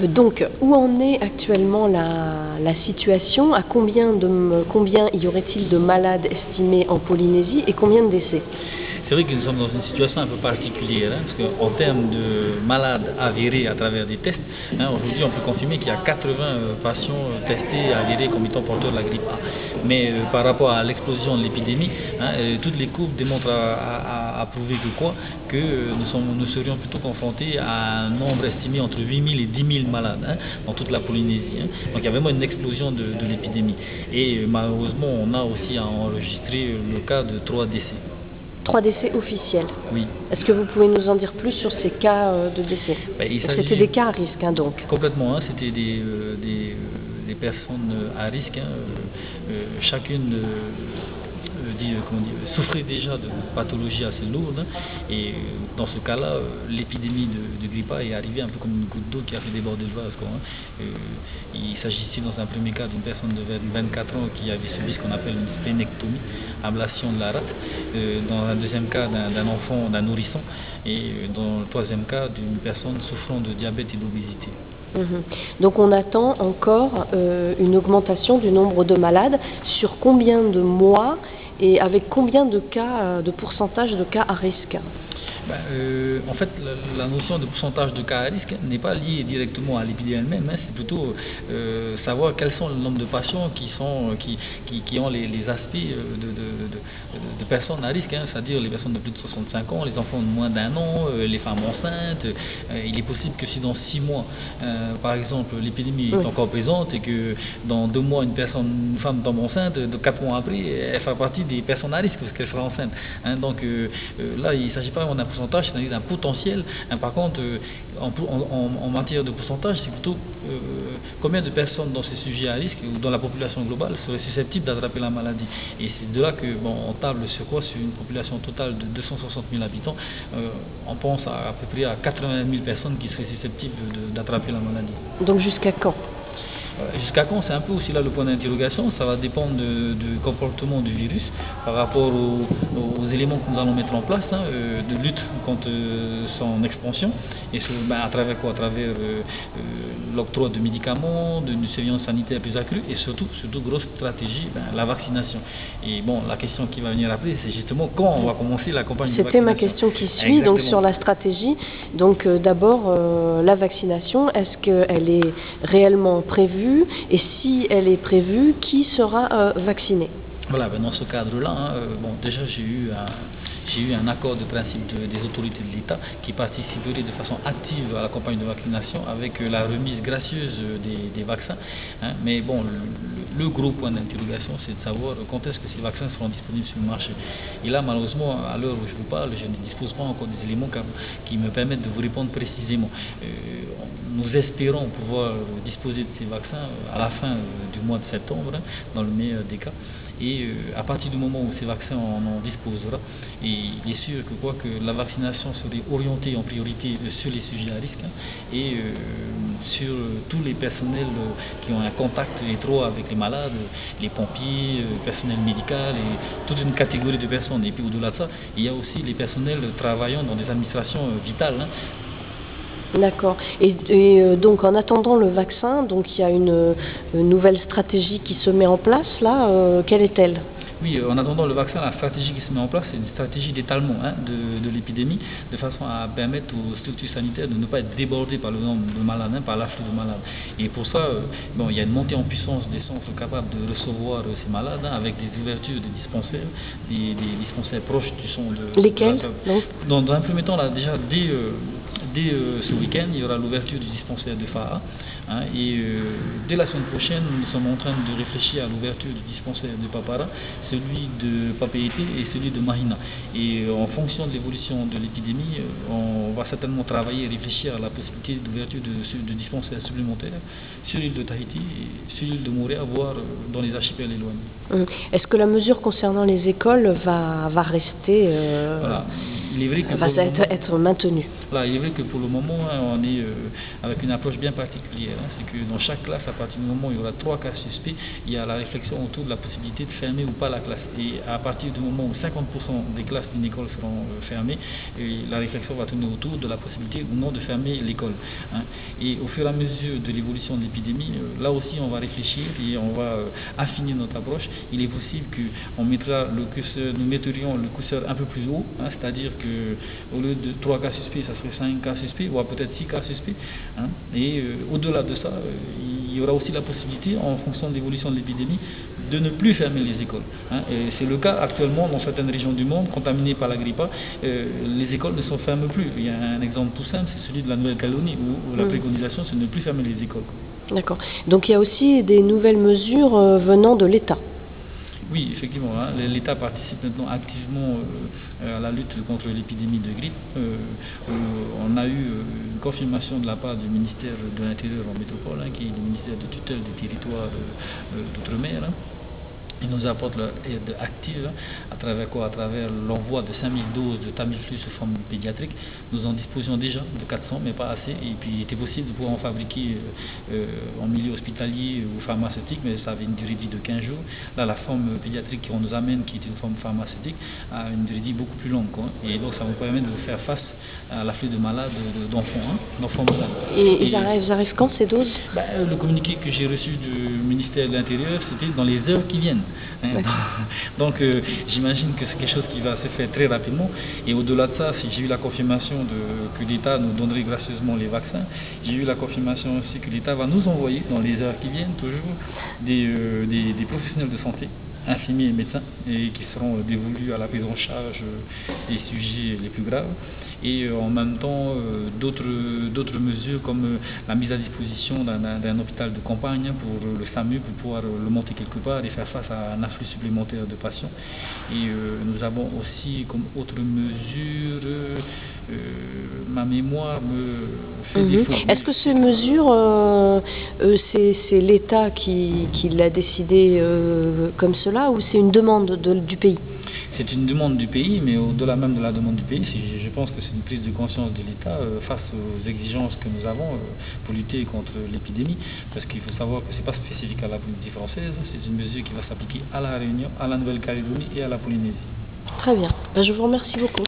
Donc, où en est actuellement la situation? À combien y aurait-il de malades estimés en Polynésie et combien de décès? C'est vrai que nous sommes dans une situation un peu particulière, parce qu'en termes de malades avérés à travers des tests, aujourd'hui on peut confirmer qu'il y a 80 patients testés avérés comme étant porteurs de la grippe A. Mais par rapport à l'explosion de l'épidémie, toutes les courbes démontrent à prouver que nous serions plutôt confrontés à un nombre estimé entre 8 000 et 10 000 malades dans toute la Polynésie. Donc il y a vraiment une explosion de l'épidémie. Et malheureusement, on a aussi enregistré le cas de 3 décès. 3 décès officiels. Oui. Est-ce que vous pouvez nous en dire plus sur ces cas de décès? C'était des cas à risque, donc. Complètement, c'était des personnes à risque. Chacune souffrait déjà de pathologies assez lourdes. Et dans ce cas-là, l'épidémie de grippe A est arrivée un peu comme une goutte d'eau qui a fait déborder le vase. Il s'agissait dans un premier cas d'une personne de 24 ans qui avait subi ce qu'on appelle une splénectomie, ablation de la rate. Dans un deuxième cas, d'un enfant, d'un nourrisson. Et dans le troisième cas, d'une personne souffrant de diabète et d'obésité. Donc on attend encore une augmentation du nombre de malades. Sur combien de mois et avec combien de cas, de pourcentage de cas à risque? En fait, la notion de pourcentage de cas à risque n'est pas liée directement à l'épidémie elle-même, c'est plutôt savoir quels sont le nombre de patients qui ont les aspects de personnes à risque, c'est-à-dire les personnes de plus de 65 ans, les enfants de moins d'1 an, les femmes enceintes. Il est possible que si dans 6 mois, par exemple, l'épidémie est encore présente et que dans 2 mois, une femme tombe enceinte, de 4 mois après, elle fera partie des personnes à risque parce qu'elle sera enceinte. Donc là, il ne s'agit pas vraiment d'un pourcentage, c'est d'un potentiel. Par contre, en matière de pourcentage, c'est plutôt combien de personnes dans ces sujets à risque ou dans la population globale seraient susceptibles d'attraper la maladie. Et c'est de là que on table sur une population totale de 260 000 habitants, on pense à peu près à 80 000 personnes qui seraient susceptibles d'attraper la maladie. Donc jusqu'à quand? Jusqu'à quand, c'est un peu aussi là le point d'interrogation. Ça va dépendre du comportement du virus par rapport aux éléments que nous allons mettre en place de lutte contre son expansion. Et à travers quoi? À travers l'octroi de médicaments, d'une surveillance sanitaire plus accrue et surtout grosse stratégie, la vaccination. Et la question qui va venir après, c'est justement quand on va commencer la campagne de vaccination. C'était ma question qui suit. Exactement. Donc sur la stratégie. Donc d'abord la vaccination, est-ce qu'elle est réellement prévue? Et si elle est prévue, qui sera vacciné? Voilà, dans ce cadre-là, déjà j'ai eu un accord de principe des autorités de l'État qui participerait de façon active à la campagne de vaccination avec la remise gracieuse des vaccins. Mais le gros point d'interrogation, c'est de savoir quand est-ce que ces vaccins seront disponibles sur le marché. Et là, malheureusement, à l'heure où je vous parle, je ne dispose pas encore des éléments qui me permettent de vous répondre précisément. Nous espérons pouvoir disposer de ces vaccins à la fin du mois de septembre, dans le meilleur des cas. Et à partir du moment où ces vaccins on en disposera, et il est sûr que la vaccination serait orientée en priorité sur les sujets à risque et sur tous les personnels qui ont un contact étroit avec les malades, les pompiers, le personnel médical et toute une catégorie de personnes. Et puis au-delà de ça, il y a aussi les personnels travaillant dans des administrations vitales. D'accord. Et donc en attendant le vaccin, donc il y a une nouvelle stratégie qui se met en place là. Quelle est-elle? Oui, en attendant le vaccin, la stratégie qui se met en place, c'est une stratégie d'étalement de l'épidémie, de façon à permettre aux structures sanitaires de ne pas être débordées par le nombre de malades, par l'afflux de malades. Et pour ça, il y a une montée en puissance des centres capables de recevoir ces malades, avec des ouvertures de dispensaires, des dispensaires proches du centre. Lesquels? Dans un premier temps, là, déjà, dès ce week-end, il y aura l'ouverture du dispensaire de Faha. Et dès la semaine prochaine, nous sommes en train de réfléchir à l'ouverture du dispensaire de Papara, celui de Papeete et celui de Mahina. Et en fonction de l'évolution de l'épidémie, on va certainement travailler et réfléchir à la possibilité d'ouverture de dispensaires supplémentaires sur l'île de Tahiti et sur l'île de Moorea, voire dans les archipels éloignés. Est-ce que la mesure concernant les écoles va rester Voilà. il est vrai que va être maintenue. Voilà, il est vrai que pour le moment, on est avec une approche bien particulière. C'est que dans chaque classe, à partir du moment où il y aura 3 cas suspects, il y a la réflexion autour de la possibilité de fermer ou pas la classe. Et à partir du moment où 50% des classes d'une école seront fermées, la réflexion va tourner autour de la possibilité ou non de fermer l'école. Et au fur et à mesure de l'évolution de l'épidémie, là aussi on va réfléchir et on va affiner notre approche. Il est possible que nous mettrions le curseur un peu plus haut, c'est-à-dire qu'au lieu de 3 cas suspects, ça serait 5 cas suspects, ou peut-être 6 cas suspects. Et au-delà de ça, il y aura aussi la possibilité, en fonction de l'évolution de l'épidémie, de ne plus fermer les écoles. Et c'est le cas actuellement dans certaines régions du monde contaminées par la grippe A. Les écoles ne se ferment plus. Il y a un exemple tout simple, c'est celui de la Nouvelle-Calédonie, où la préconisation, c'est de ne plus fermer les écoles. D'accord. Donc il y a aussi des nouvelles mesures venant de l'État. Oui, effectivement, l'État participe maintenant activement à la lutte contre l'épidémie de grippe. On a eu une confirmation de la part du ministère de l'Intérieur en métropole, qui est le ministère de tutelle des territoires d'outre-mer. Ils nous apportent leur aide active, à travers quoi? À travers l'envoi de 5000 doses de Tamiflu sous forme pédiatrique. Nous en disposions déjà de 400, mais pas assez. Et puis il était possible de pouvoir en fabriquer en milieu hospitalier ou pharmaceutique, mais ça avait une durée de vie de 15 jours. Là, la forme pédiatrique qu'on nous amène, qui est une forme pharmaceutique, a une durée de vie beaucoup plus longue. Et donc ça vous permet de faire face à l'afflux de malades, d'enfants malades. Et ils arrivent quand ces doses? Le communiqué que j'ai reçu du ministère de l'Intérieur, c'était dans les heures qui viennent. Donc j'imagine que c'est quelque chose qui va se faire très rapidement. Et au-delà de ça, si j'ai eu la confirmation que l'État nous donnerait gracieusement les vaccins, j'ai eu la confirmation aussi que l'État va nous envoyer dans les heures qui viennent toujours des professionnels de santé, infirmiers et médecins, et qui seront dévolus à la prise en charge des sujets les plus graves. Et en même temps d'autres mesures comme la mise à disposition d'un hôpital de campagne pour le SAMU, pour pouvoir le monter quelque part et faire face à un afflux supplémentaire de patients. Et nous avons aussi comme autre mesure, ma mémoire me fait défaut. Est-ce que ces mesures, c'est l'État qui l'a décidé comme cela, ou c'est une demande du pays? C'est une demande du pays, mais au-delà même de la demande du pays, je pense que c'est une prise de conscience de l'État face aux exigences que nous avons pour lutter contre l'épidémie, parce qu'il faut savoir que ce n'est pas spécifique à la Polynésie française, c'est une mesure qui va s'appliquer à la Réunion, à la Nouvelle-Calédonie et à la Polynésie. Très bien, je vous remercie beaucoup.